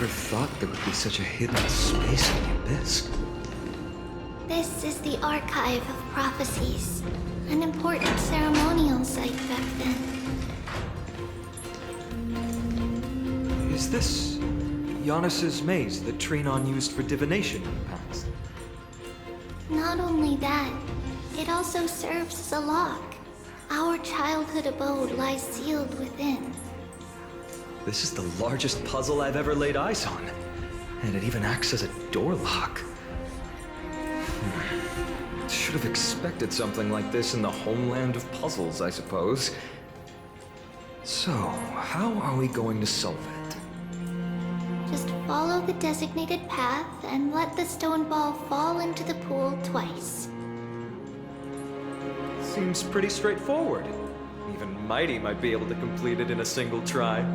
never thought there would be such a hidden space in the abyss. This is the Archive of Prophecies, an important ceremonial site back then. Is this Giannis's maze that Trinon used for divination in the past? Not only that, it also serves as a lock. Our childhood abode lies sealed within. This is the largest puzzle I've ever laid eyes on. And it even acts as a door lock. Should have expected something like this in the homeland of puzzles, I suppose. So, how are we going to solve it? Just follow the designated path and let the stone ball fall into the pool twice. Seems pretty straightforward. Even Mighty might be able to complete it in a single try.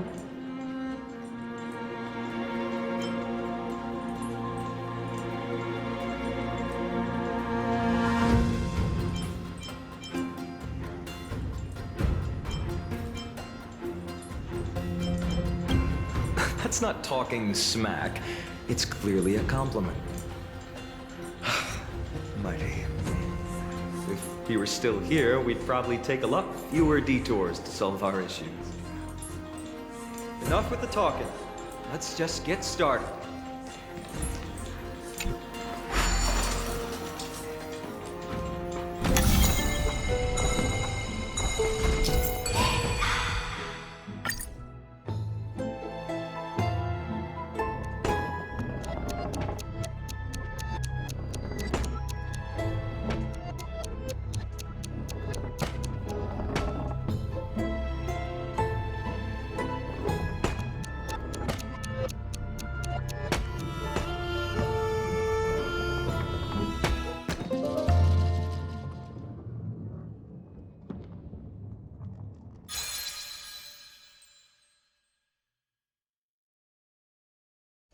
That's not talking smack. It's clearly a compliment. Mighty. If he were still here, we'd probably take a lot fewer detours to solve our issues. Enough with the talking. Let's just get started.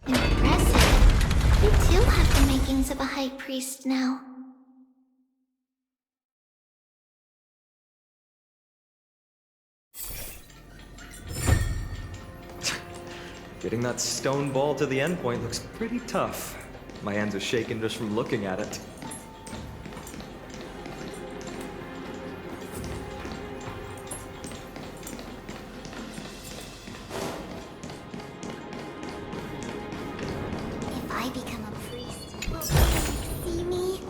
Impressive. You too have the makings of a high priest now. Getting that stone ball to the endpoint looks pretty tough. My hands are shaking just from looking at it. If I become a priest, will you see me?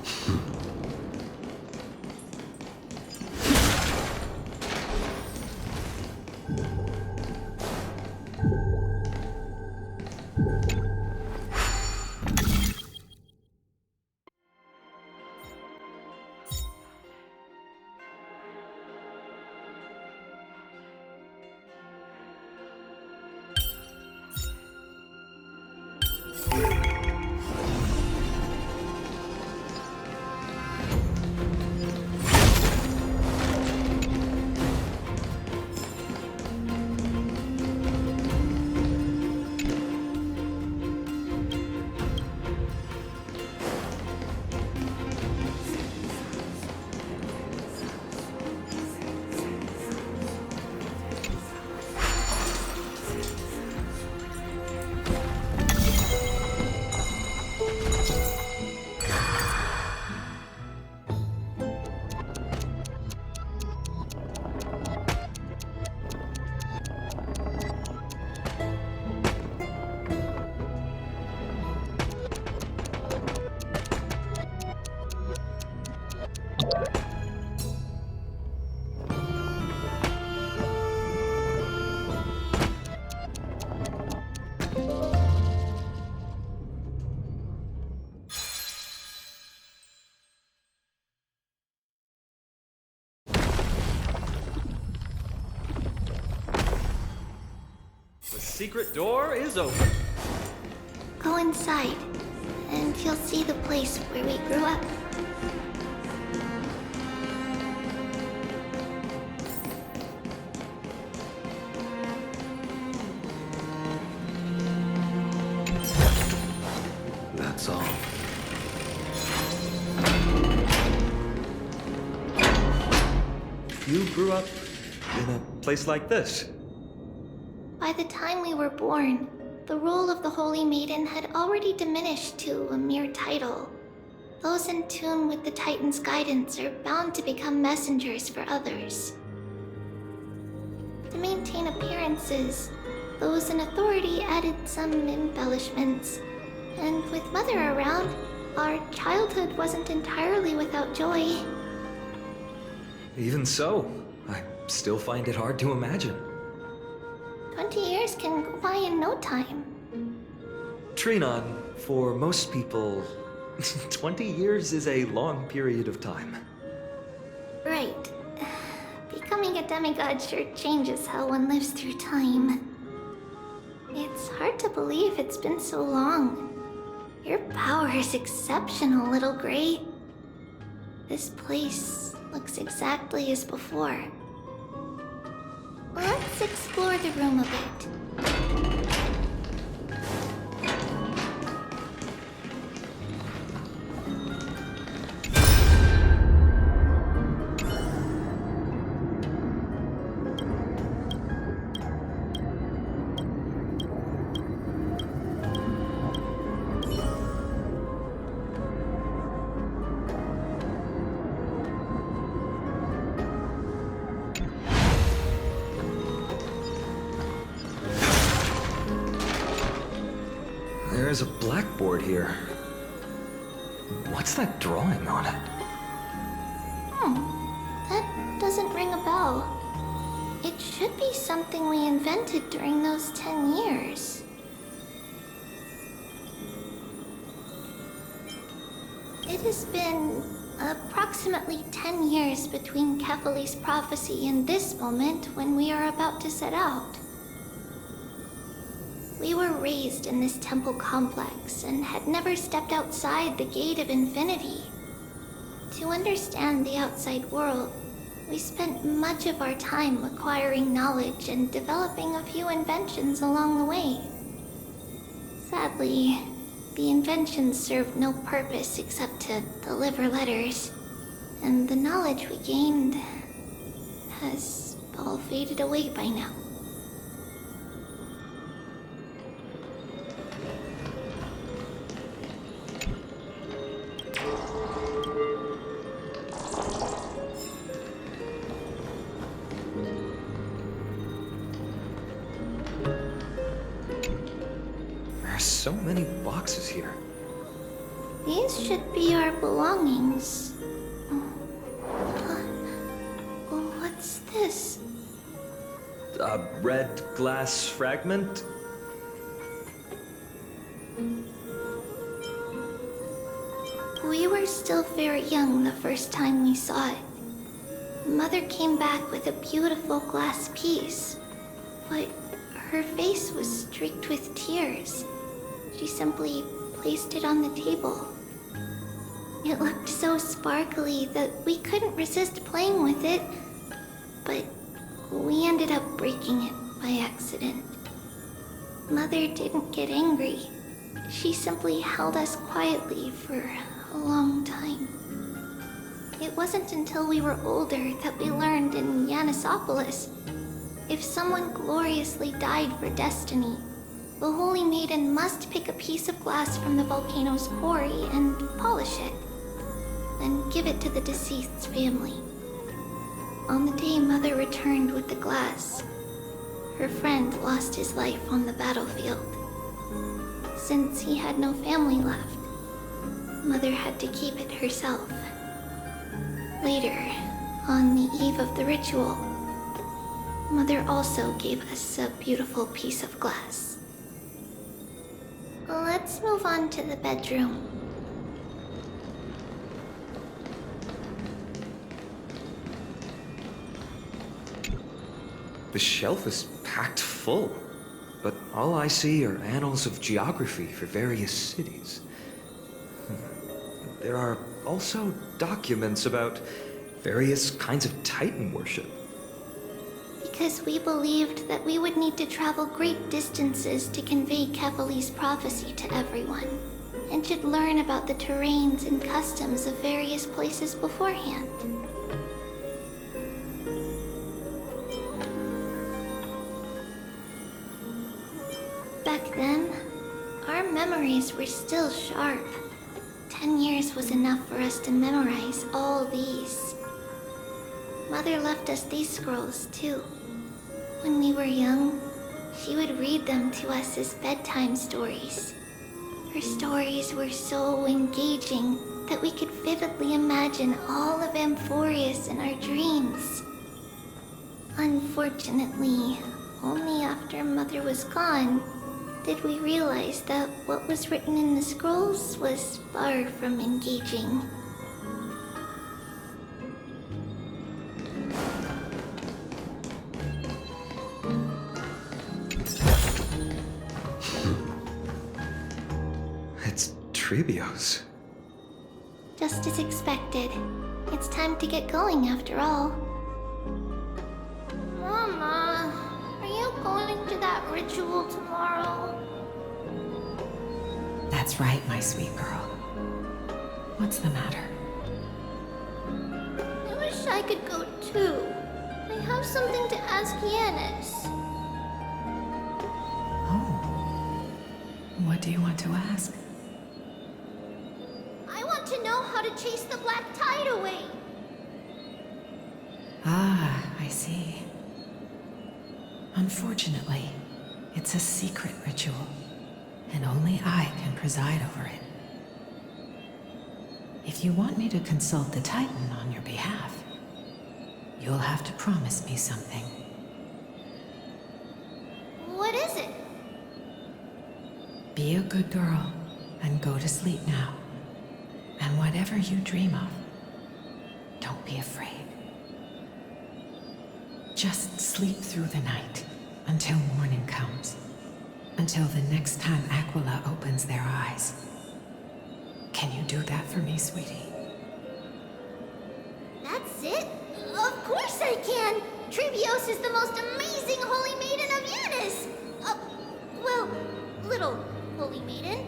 The secret door is open. Go inside, and you'll see the place where we grew up. That's all. You grew up in a place like this? By the time we were born, the role of the Holy Maiden had already diminished to a mere title. Those in tune with the Titan's guidance are bound to become messengers for others. To maintain appearances, those in authority added some embellishments. And with Mother around, our childhood wasn't entirely without joy. Even so, I still find it hard to imagine. 20 years can go by in no time. Trinon, for most people, 20 years is a long period of time. Right. Becoming a demigod sure changes how one lives through time. It's hard to believe it's been so long. Your power is exceptional, Little Gray. This place looks exactly as before. Let's explore the room a bit. There's a blackboard here. What's that drawing on it? That doesn't ring a bell. It should be something we invented during those 10 years. It has been approximately 10 years between Kefali's prophecy and this moment when we are about to set out. We were raised in this temple complex and had never stepped outside the gate of infinity. To understand the outside world, we spent much of our time acquiring knowledge and developing a few inventions along the way. Sadly, the inventions served no purpose except to deliver letters, and the knowledge we gained has all faded away by now. So many boxes here. These should be our belongings. What's this? A red glass fragment? We were still very young the first time we saw it. Mother came back with a beautiful glass piece, but her face was streaked with tears. She simply placed it on the table. It looked so sparkly that we couldn't resist playing with it, but we ended up breaking it by accident. Mother didn't get angry. She simply held us quietly for a long time. It wasn't until we were older that we learned in Yanisopolis, if someone gloriously died for destiny, the Holy Maiden must pick a piece of glass from the volcano's quarry and polish it, then give it to the deceased's family. On the day Mother returned with the glass, her friend lost his life on the battlefield. Since he had no family left, Mother had to keep it herself. Later, on the eve of the ritual, Mother also gave us a beautiful piece of glass. Let's move on to the bedroom. The shelf is packed full, but all I see are annals of geography for various cities. There are also documents about various kinds of Titan worship. Because we believed that we would need to travel great distances to convey Kefali's prophecy to everyone, and should learn about the terrains and customs of various places beforehand. Back then, memories were still sharp. 10 years was enough for us to memorize all these. Mother left us these scrolls too. When we were young, she would read them to us as bedtime stories. Her stories were so engaging that we could vividly imagine all of Amphorius in our dreams. Unfortunately, only after Mother was gone did we realize that what was written in the scrolls was far from engaging. It's Trebios. Just as expected. It's time to get going after all. Mama, are you going to that ritual tomorrow? That's right, my sweet girl. What's the matter? I wish I could go too. I have something to ask Yanis. Oh. What do you want to ask? I want to know how to chase the black tide away. Ah, I see. Unfortunately, it's a secret ritual, and only I can preside over it. If you want me to consult the Titan on your behalf, you'll have to promise me something. What is it? Be a good girl and go to sleep now. And whatever you dream of, don't be afraid. Just sleep through the night until morning comes. Until the next time Aquila opens their eyes. Can you do that for me, sweetie? That's it? Of course I can! Trebios is the most amazing holy maiden of Yanis! Well, little holy maiden.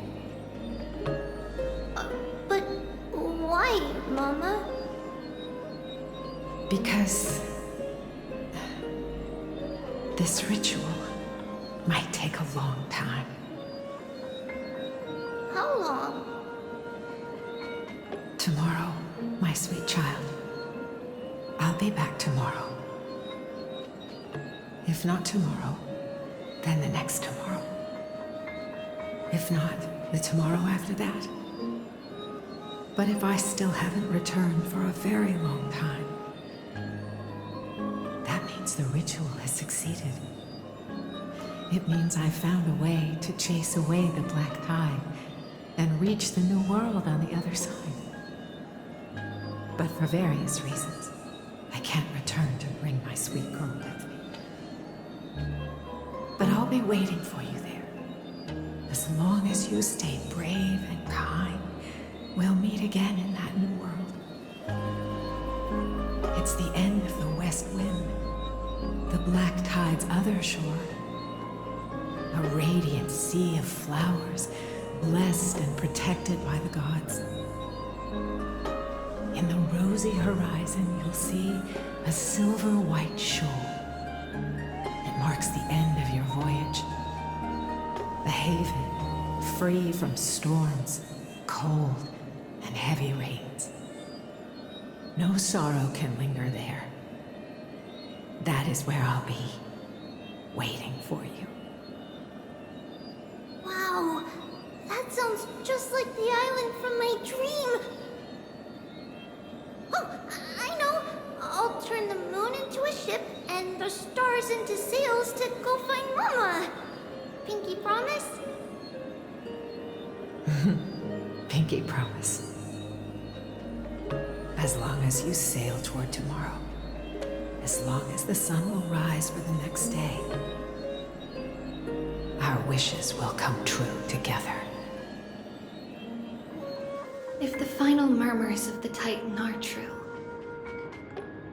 But why, Mama? Because this ritual might take a long time. How long? Tomorrow, my sweet child. I'll be back tomorrow. If not tomorrow, then the next tomorrow. If not, the tomorrow after that. But if I still haven't returned for a very long time, that means the ritual has succeeded. It means I found a way to chase away the black tide and reach the new world on the other side. But for various reasons, I can't return to bring my sweet girl with me. But I'll be waiting for you there. As long as you stay brave and kind, we'll meet again in that new world. It's the end of the west wind, the black tide's other shore. A radiant sea of flowers, blessed and protected by the gods. In the rosy horizon, you'll see a silver-white shoal. It marks the end of your voyage. The haven, free from storms, cold, and heavy rains. No sorrow can linger there. That is where I'll be, waiting for you. Wow, that sounds just like the island from my dream. Oh, I know. I'll turn the moon into a ship and the stars into sails to go find Mama. Pinky promise? Pinky promise. As long as you sail toward tomorrow, as long as the sun will rise for the next day, our wishes will come true together. If the final murmurs of the Titan are true,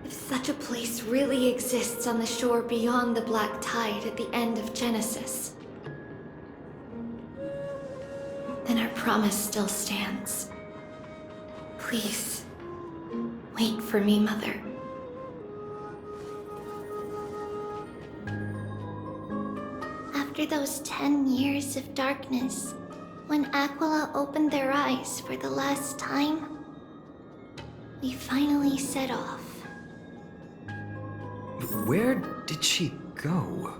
if such a place really exists on the shore beyond the black tide at the end of Genesis, then our promise still stands. Please, wait for me, Mother. After those 10 years of darkness, When Aquila opened their eyes for the last time, we finally set off. Where did she go?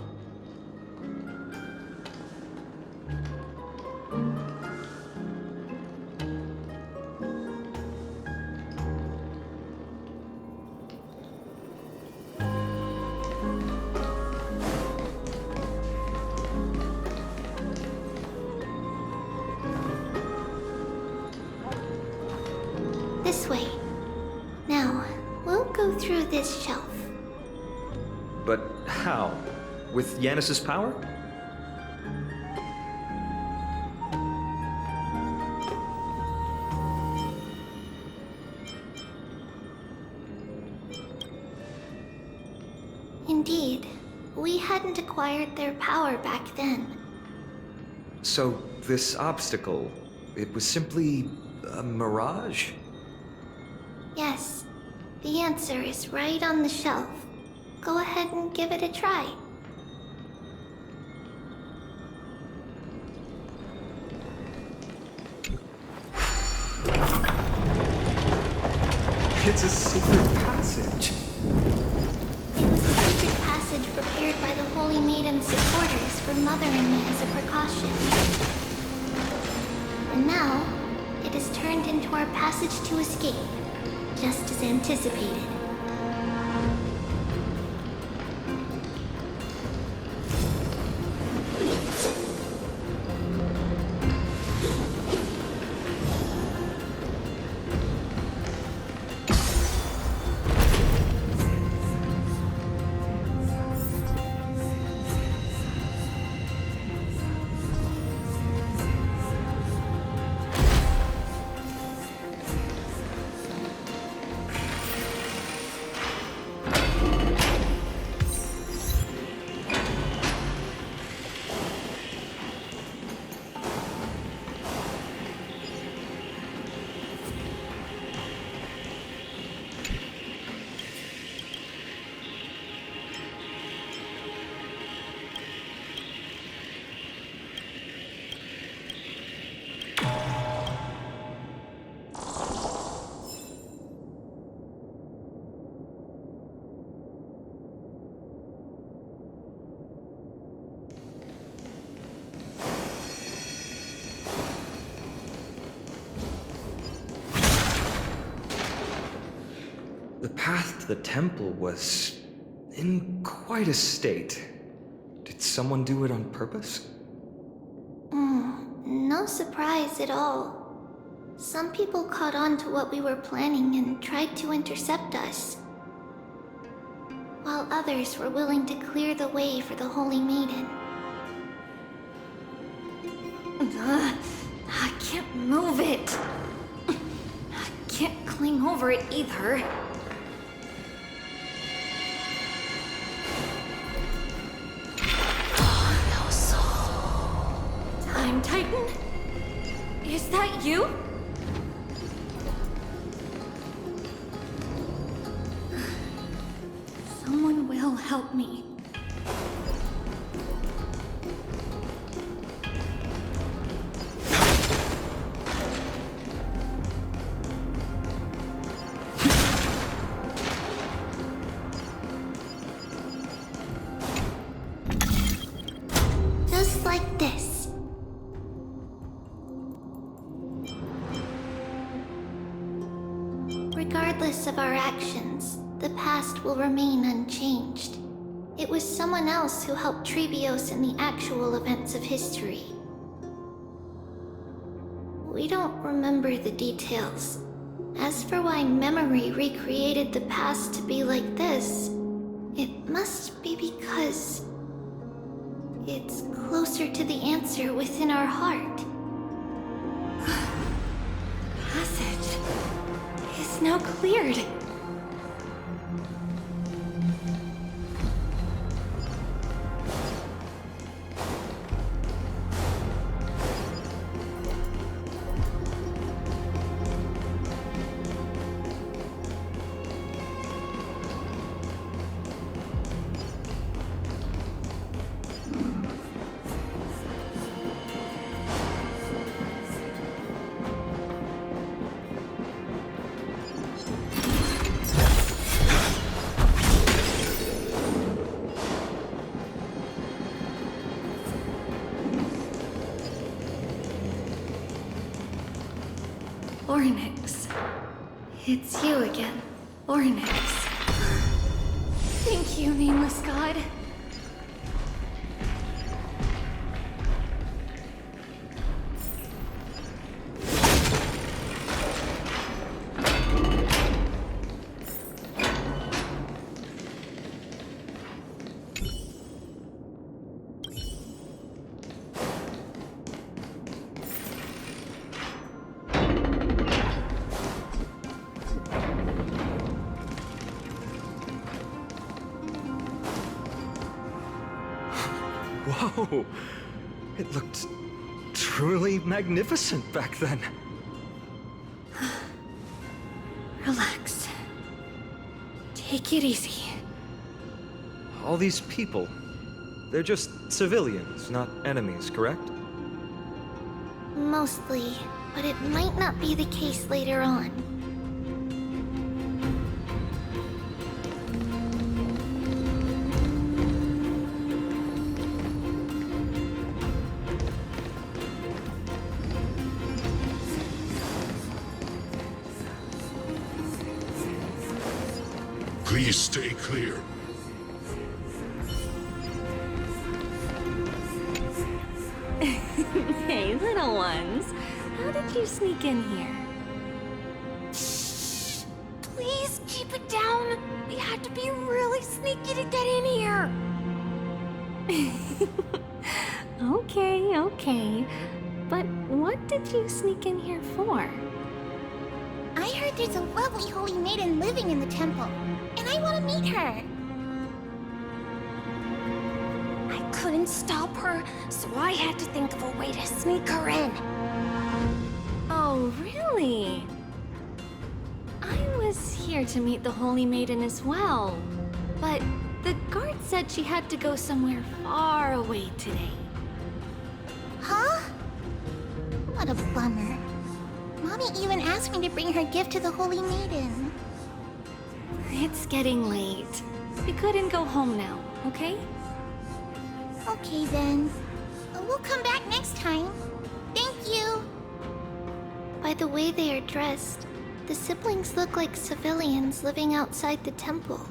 This way. Now, we'll go through this shelf. But how? With Yanis's power? Indeed, we hadn't acquired their power back then. So, this obstacle, it was simply a mirage? Yes, the answer is right on the shelf. Go ahead and give it a try. It's a secret passage. It was a secret passage prepared by the Holy Maiden's supporters for mothering me as a precaution. And now, it is turned into our passage to escape, just as anticipated. The path to the temple was in quite a state. Did someone do it on purpose? No surprise at all. Some people caught on to what we were planning and tried to intercept us, while others were willing to clear the way for the Holy Maiden. I can't move it. I can't cling over it either. Time Titan? Is that you? Someone will help me. Just like this. Regardless of our actions, the past will remain unchanged. It was someone else who helped Trebios in the actual events of history. We don't remember the details. As for why memory recreated the past to be like this, it must be because it's closer to the answer within our heart. Passage is now cleared. Ornix. It's you again, Ornix. Thank you, nameless god. Whoa! It looked truly magnificent back then. Relax. Take it easy. All these people, they're just civilians, not enemies, correct? Mostly, but it might not be the case later on. Please stay clear. Hey, little ones. How did you sneak in here? Shh! Please keep it down. We had to be really sneaky to get in here. Okay. But what did you sneak in here for? I heard there's a lovely holy maiden living in the temple, and I want to meet her. I couldn't stop her, so I had to think of a way to sneak her in. Oh, really? I was here to meet the Holy Maiden as well, but the guard said she had to go somewhere far away today. Huh? What a bummer. Mommy even asked me to bring her gift to the Holy Maiden. It's getting late. We couldn't go home now, okay? Okay then. We'll come back next time. Thank you. By the way they are dressed, the siblings look like civilians living outside the temple.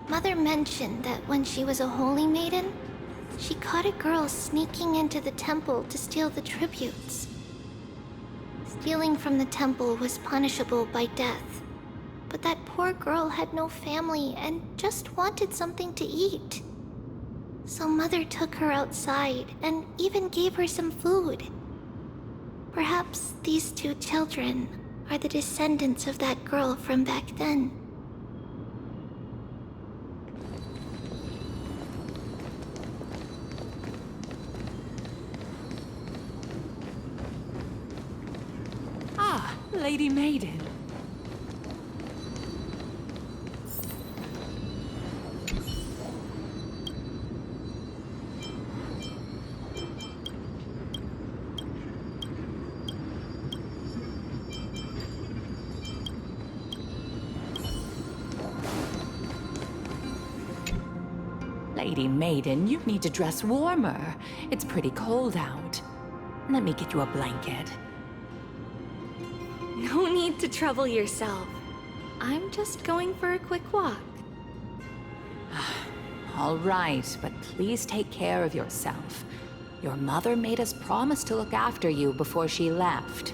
Mother mentioned that when she was a holy maiden, she caught a girl sneaking into the temple to steal the tributes. Stealing from the temple was punishable by death, but that poor girl had no family and just wanted something to eat. So Mother took her outside and even gave her some food. Perhaps these two children are the descendants of that girl from back then. Ah, Lady Maiden. Lady Maiden, you need to dress warmer. It's pretty cold out. Let me get you a blanket. No need to trouble yourself. I'm just going for a quick walk. All right, but please take care of yourself. Your mother made us promise to look after you before she left.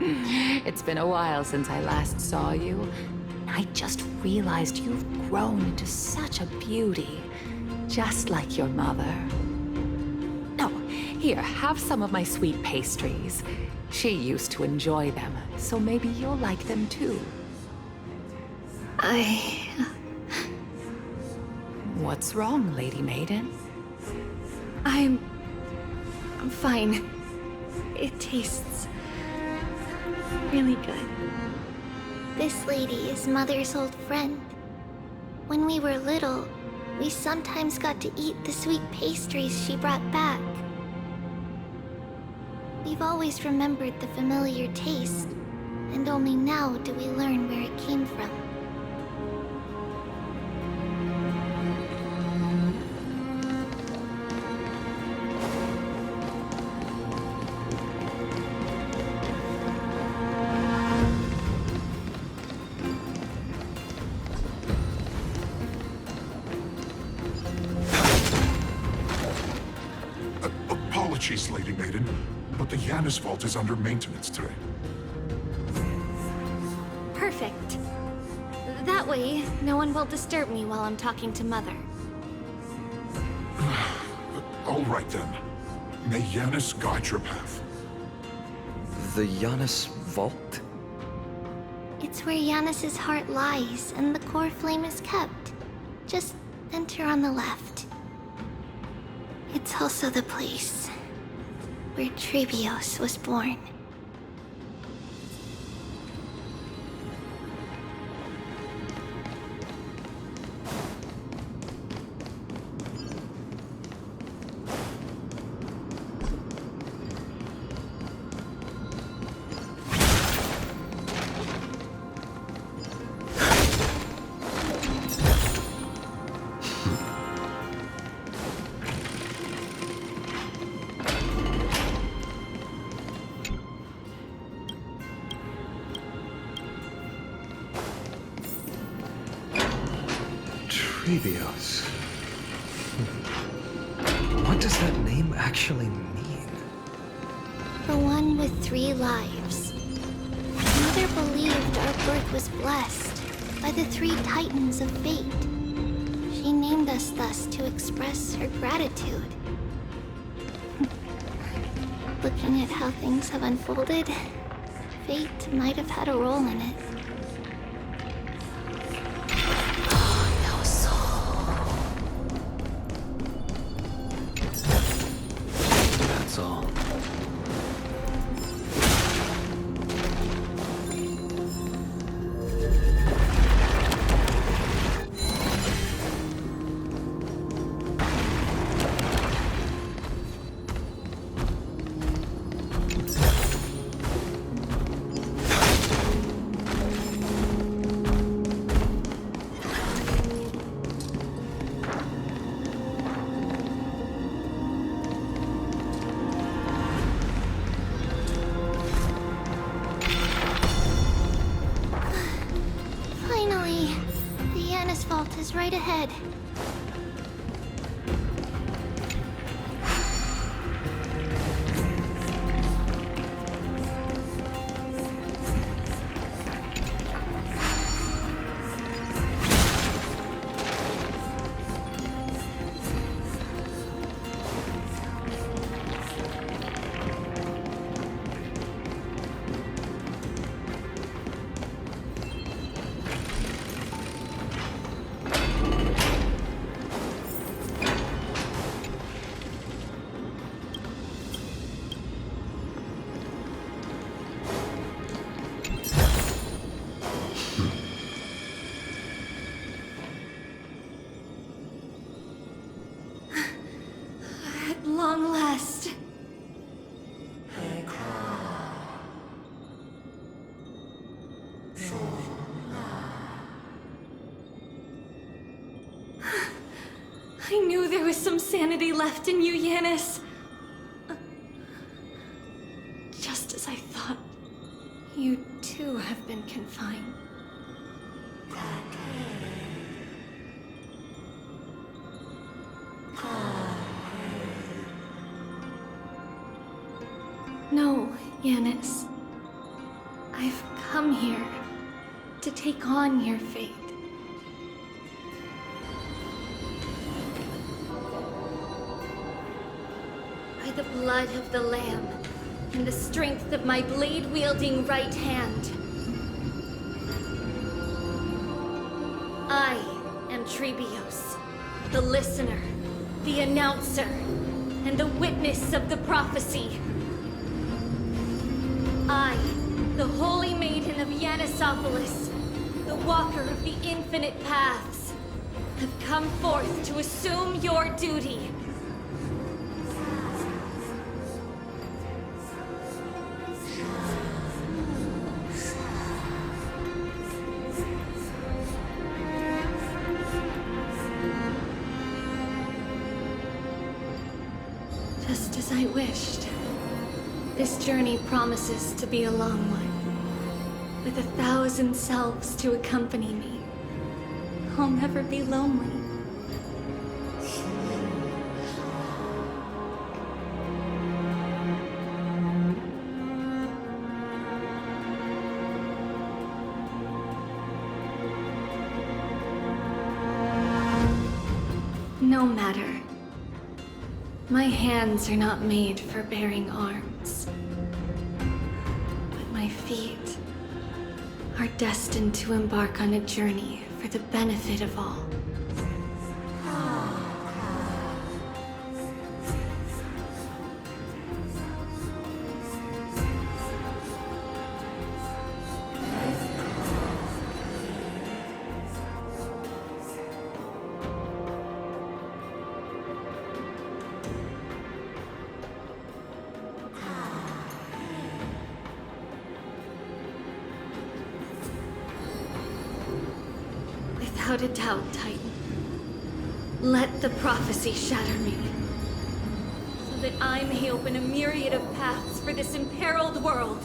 It's been a while since I last saw you. I just realized you've grown into such a beauty, just like your mother. Oh, here, have some of my sweet pastries. She used to enjoy them, so maybe you'll like them too. What's wrong, Lady Maiden? I'm fine. It tastes really good. This lady is Mother's old friend. When we were little, we sometimes got to eat the sweet pastries she brought back. We've always remembered the familiar taste, and only now do we learn where it came from. Apologies, Lady Maiden, but the Yanis vault is under maintenance today. Perfect. That way, no one will disturb me while I'm talking to Mother. All right then. May Yanis guide your path. The Yanis Vault? It's where Yanis's heart lies and the core flame is kept. Just enter on the left. It's also the place where Trebios was born. Trebios. What does that name actually mean? The one with 3 lives. Mother believed our birth was blessed by the 3 titans of fate. She named us thus to express her gratitude. Looking at how things have unfolded, fate might have had a role in it. That's all. Finally, the Yanis Vault is right ahead. At long last. I knew there was some sanity left in you, Yanis. Just as I thought, you too have been confined. No, Yanis. I've come here to take on your fate. By the blood of the Lamb and the strength of my blade-wielding right hand, I am Trebios, the listener, the announcer, and the witness of the prophecy. I, the Holy Maiden of Yanisopolis, the Walker of the Infinite Paths, have come forth to assume your duty. Just as I wished. This journey promises to be a long one, with 1,000 selves to accompany me. I'll never be lonely. no matter. My hands are not made for bearing arms. But my feet are destined to embark on a journey for the benefit of all. Without a doubt, Titan. Let the prophecy shatter me, so that I may open a myriad of paths for this imperiled world.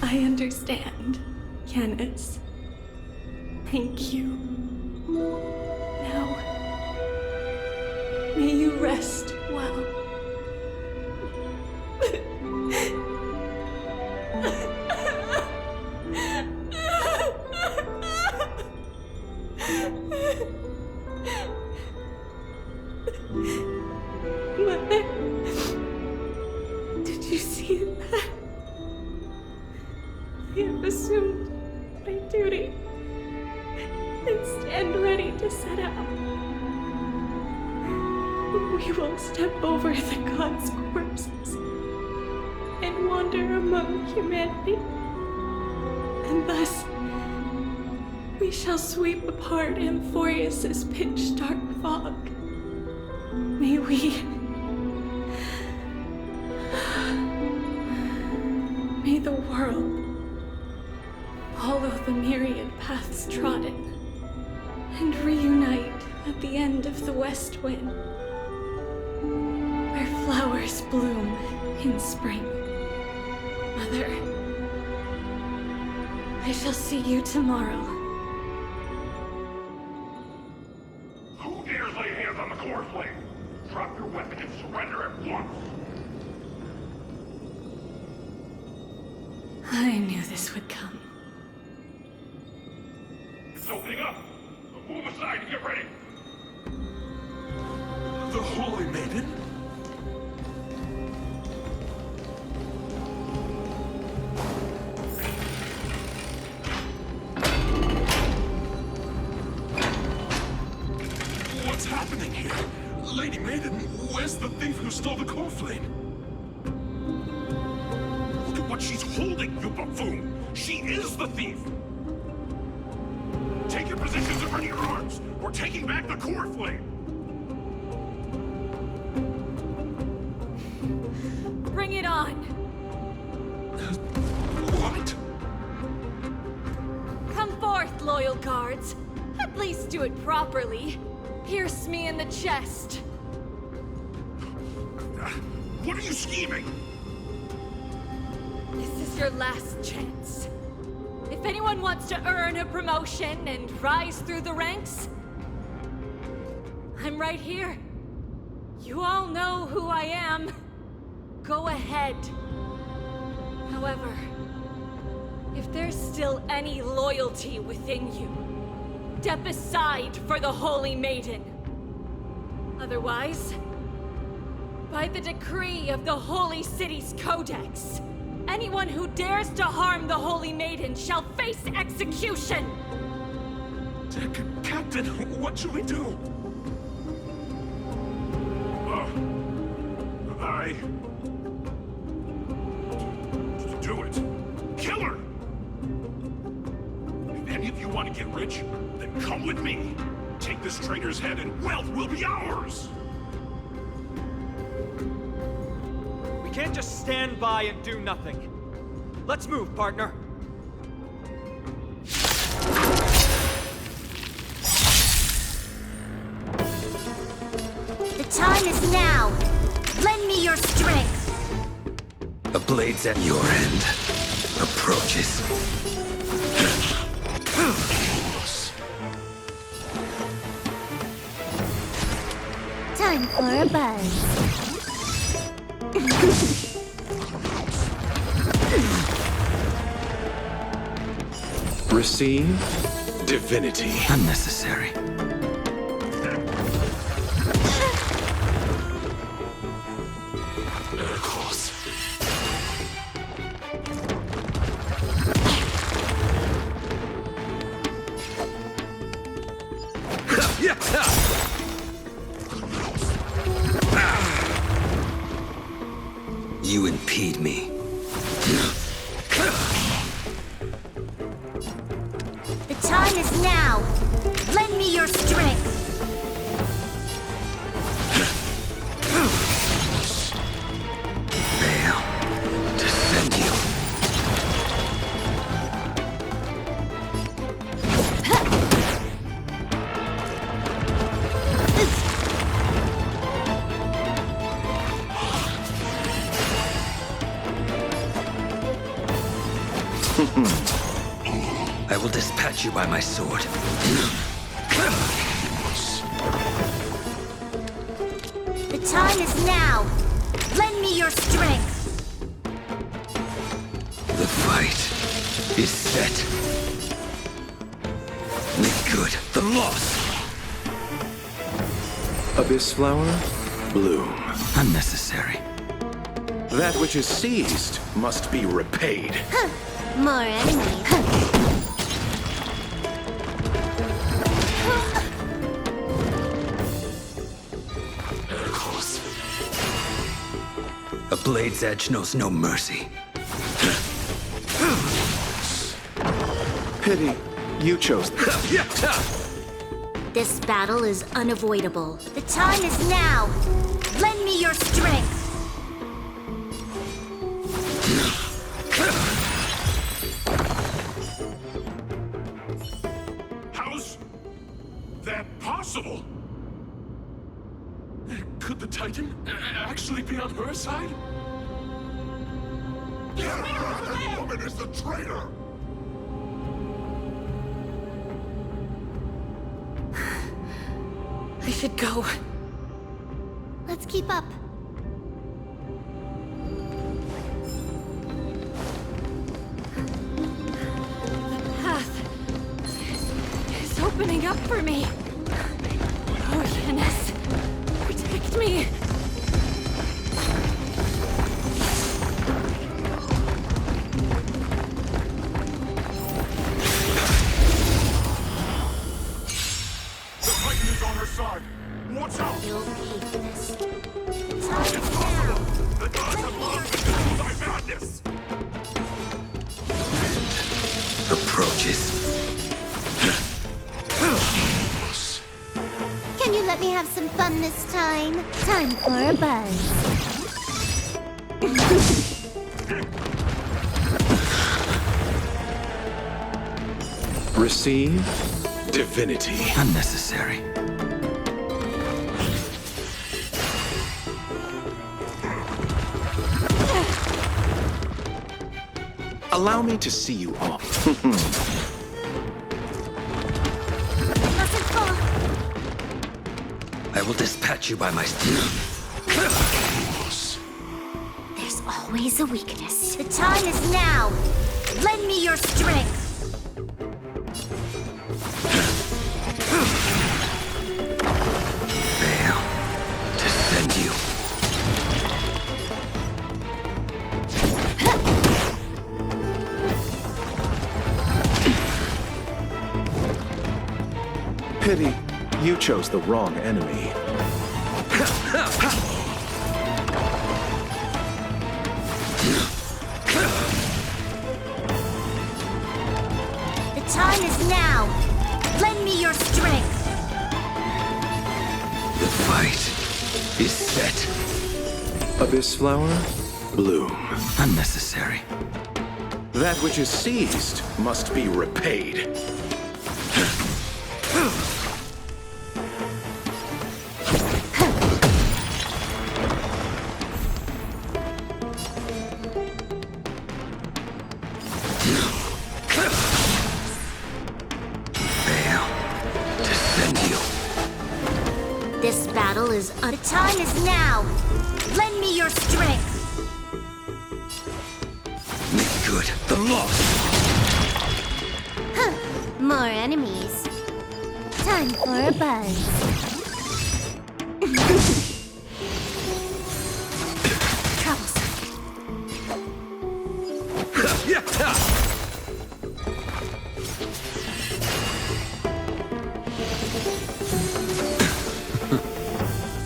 I understand, Yanis. Thank you. Now, may you rest well. Mother, did you see that? I have assumed my duty and stand ready to set out. We will step over the gods' corpses and wander among humanity. And thus, we shall sweep apart Amphorius's pitch-dark fog. May the world follow the myriad paths trodden and reunite at the end of the west wind, where flowers bloom in spring. Mother, I shall see you tomorrow. Who dares lay hands on the core flame? Drop your weapon and surrender at once! I knew this would come. It's opening up! Move aside and get ready! The Holy Maiden? What's happening here? Lady Maiden, where's the thief who stole the core flame? Look at what she's holding, you buffoon! She is the thief! Take your positions and ready your arms! We're taking back the core flame! Bring it on! What? Come forth, loyal guards. At least do it properly. Pierce me in the chest. What are you scheming? This is your last chance. If anyone wants to earn a promotion and rise through the ranks, I'm right here. You all know who I am. Go ahead. However, if there's still any loyalty within you, step aside for the Holy Maiden. Otherwise, by the decree of the Holy City's Codex, anyone who dares to harm the Holy Maiden shall face execution! Captain, what should we do? Any of you want to get rich? Then come with me. Take this traitor's head and wealth will be ours! We can't just stand by and do nothing. Let's move, partner. The time is now! Lend me your strength! The blade's at your end. Approaches. Time for a buzz. Receive divinity. Unnecessary. Miracles. You impede me. The time is now! Lend me your strength! Veil. Defend you. I will dispatch you by my sword. The time is now! Lend me your strength! The fight is set. Make good the loss. Abyss flower, bloom. Unnecessary. That which is seized must be repaid. More enemies. Miracles. A blade's edge knows no mercy. Pity, you chose This battle is unavoidable. The time is now! Lend me your strength! How's that possible? Could the Titan actually be on her side? That woman is the traitor! I should go. Let's keep up. The path is opening up for me. Oh, Yanis, protect me. The Titan is on her side! Watch out! You'll pay for this. The time is Impossible! now! The gods have lost control of my madness! Approaches. Can you let me have some fun this time? Time for a buzz. receive divinity. Unnecessary. Allow me to see you off. Mustn't fall. I will dispatch you by my... There's always a weakness. The time is now. Lend me your strength. Veil. Defend you. Pity, you chose the wrong enemy. The time is now! Lend me your strength! The fight is set. Abyss flower, bloom. Unnecessary. That which is seized must be repaid. Fail to send you. This battle is the time is now! Lend me your strength! Make good the loss. More enemies. Time for a buzz.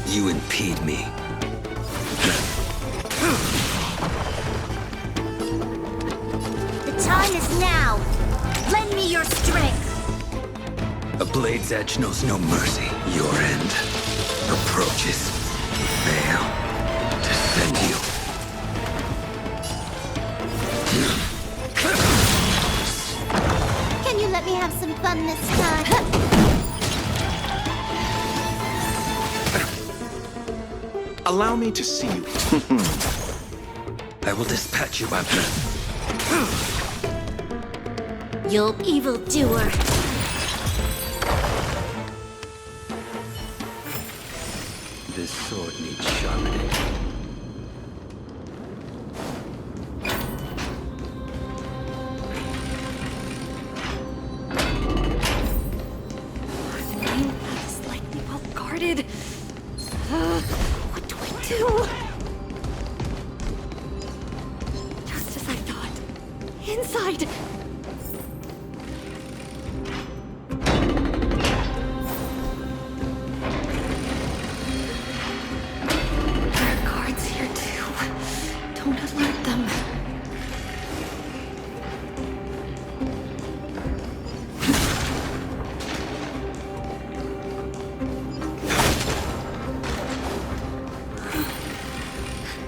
You impede me. The time is now! Lend me your strength! A blade's edge knows no mercy. Your end approaches. Fail to send you. Can you let me have some fun this time? Allow me to see you. I will dispatch you by You evildoer! This sword needs sharpening. I'm slightly well guarded. What do I do? Just as I thought. Inside! There are guards here too. Don't alert them.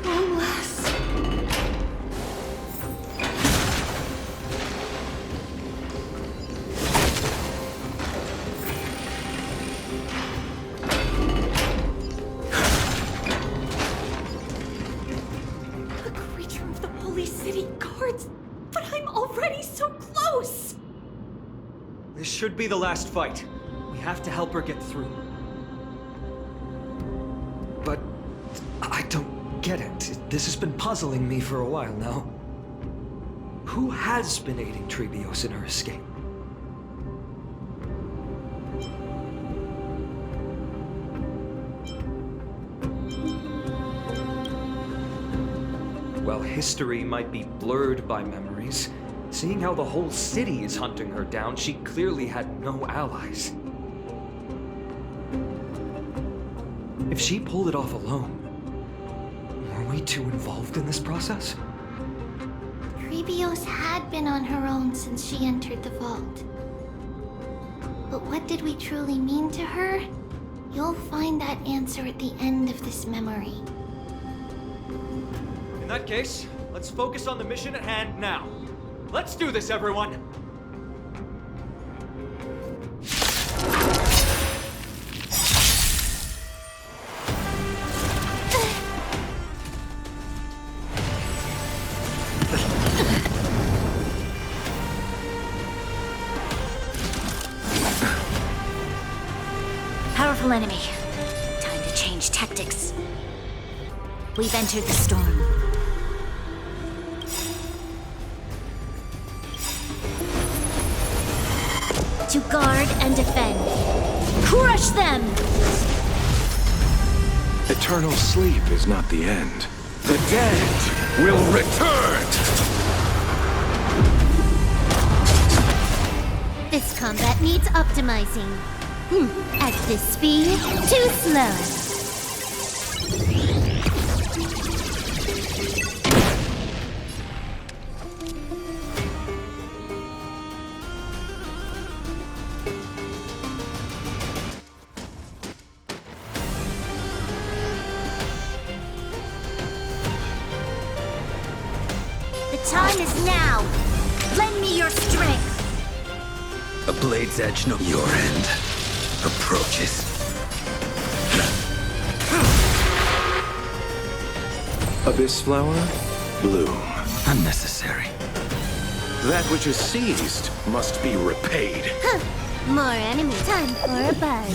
Long last. A creature of the Holy City guards, but I'm already so close. This should be the last fight. We have to help her get through. But I don't get it. This has been puzzling me for a while now. Who has been aiding Trebios in her escape? While history might be blurred by memories, seeing how the whole city is hunting her down, she clearly had no allies. If she pulled it off alone, were we too involved in this process? Trebios had been on her own since she entered the vault. But what did we truly mean to her? You'll find that answer at the end of this memory. In that case, let's focus on the mission at hand now. Let's do this, everyone! Powerful enemy. Time to change tactics. We've entered the storm. To guard and defend. Crush them! Eternal sleep is not the end. The dead will return! This combat needs optimizing. At this speed, too slow. time is now! Lend me your strength! A blade's edge, no. Your end approaches. Abyss flower, bloom. Unnecessary. That which is seized must be repaid. More enemy time for a buzz.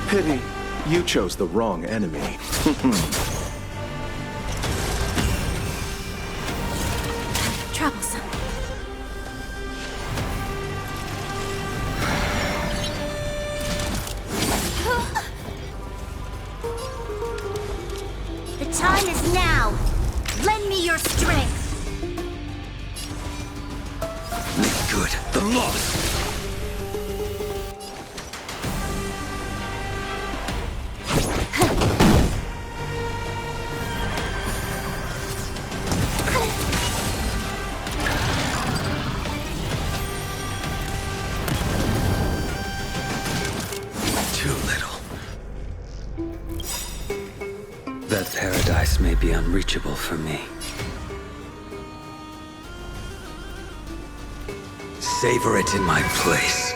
Pity, you chose the wrong enemy. Troublesome. The time is now! Lend me your strength! Make good the loss. Too little. That paradise may be unreachable for me. Savor it in my place.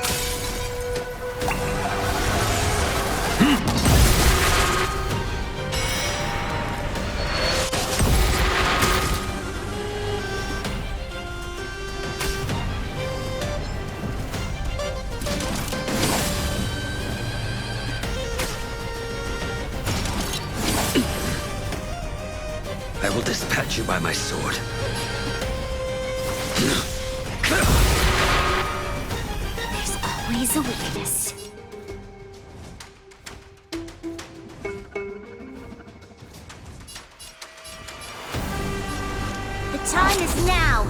I will dispatch you by my sword. There's always a weakness. The time is now!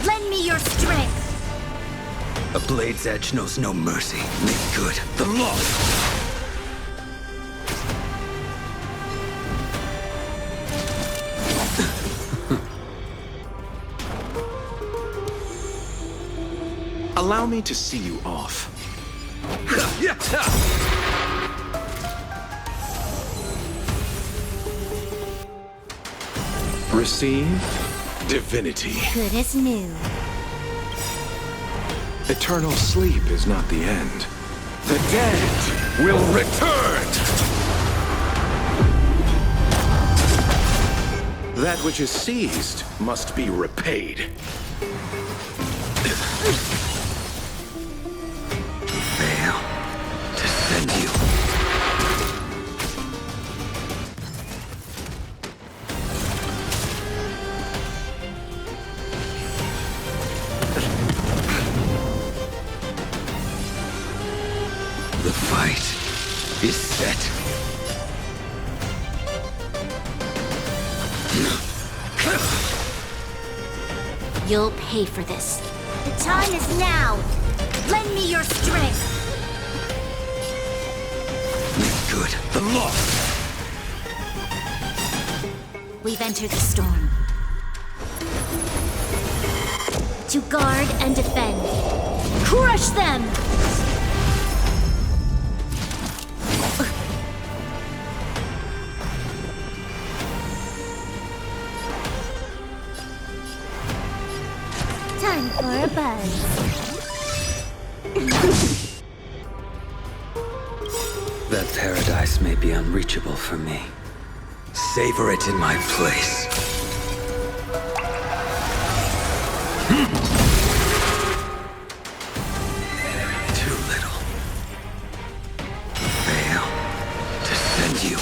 Lend me your strength! A blade's edge knows no mercy. Make good the loss. Allow me to see you off. Receive divinity. Good as new. Eternal sleep is not the end. The dead will return! That which is seized must be repaid. Fail to send you. The fight is set. You'll pay for this. The time is now! Lend me your strength! Make good the loss. We've entered the storm. To guard and defend. Crush them! Time for a buzz. That paradise may be unreachable for me. Savor it in my place. Too little. Fail to send you.